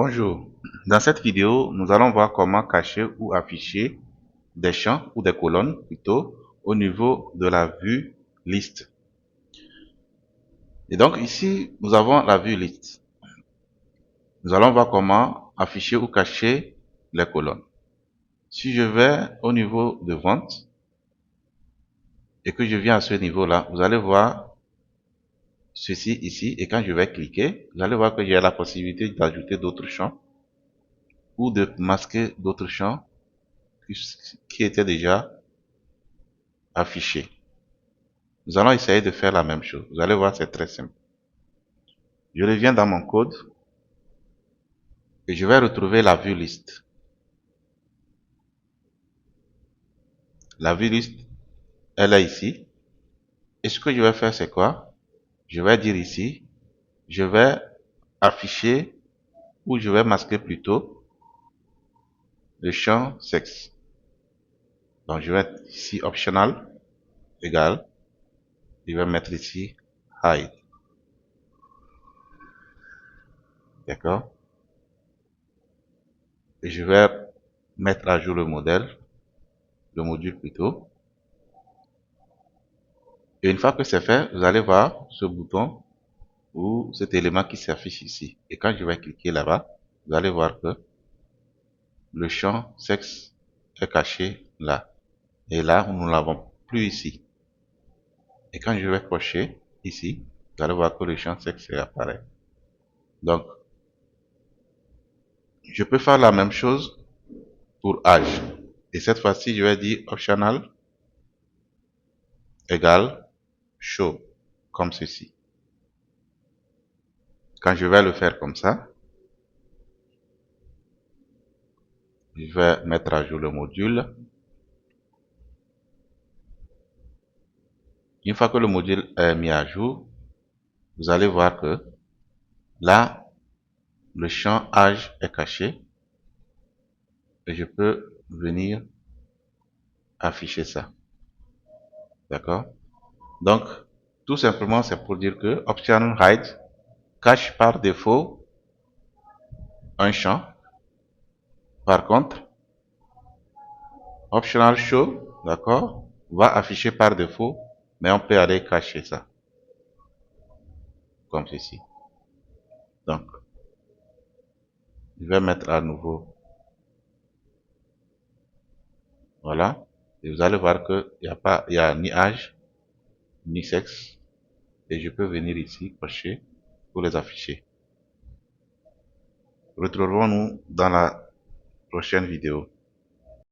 Bonjour, dans cette vidéo, nous allons voir comment cacher ou afficher des champs ou des colonnes plutôt au niveau de la vue liste. Et donc ici, nous avons la vue liste. Nous allons voir comment afficher ou cacher les colonnes. Si je vais au niveau de vente et que je viens à ce niveau-là, vous allez voir ceci ici et quand je vais cliquer, vous allez voir que j'ai la possibilité d'ajouter d'autres champs ou de masquer d'autres champs qui étaient déjà affichés. Nous allons essayer de faire la même chose. Vous allez voir, c'est très simple. Je reviens dans mon code et je vais retrouver la vue liste. La vue liste, elle est ici. Et ce que je vais faire, c'est quoi? Je vais dire ici, je vais afficher ou je vais masquer plutôt le champ sexe. Donc je vais mettre ici optional égal. Je vais mettre ici hide. D'accord? Et je vais mettre à jour le module plutôt. Et une fois que c'est fait, vous allez voir ce bouton ou cet élément qui s'affiche ici. Et quand je vais cliquer là-bas, vous allez voir que le champ sexe est caché là. Et là, nous ne l'avons plus ici. Et quand je vais cocher ici, vous allez voir que le champ sexe apparaît. Donc, je peux faire la même chose pour âge. Et cette fois-ci, je vais dire optional égale show, comme ceci. Quand je vais le faire comme ça, je vais mettre à jour le module. Une fois que le module est mis à jour, vous allez voir que là, le champ âge est caché et je peux venir afficher ça. D'accord? Donc, tout simplement, c'est pour dire que Option Hide cache par défaut un champ. Par contre, Optional Show, d'accord, va afficher par défaut, mais on peut aller cacher ça. Comme ceci. Donc, je vais mettre à nouveau. Voilà. Et vous allez voir qu'il n'y a ni âge, ni sexe. Et je peux venir ici, cocher, pour les afficher. Retrouvons-nous dans la prochaine vidéo.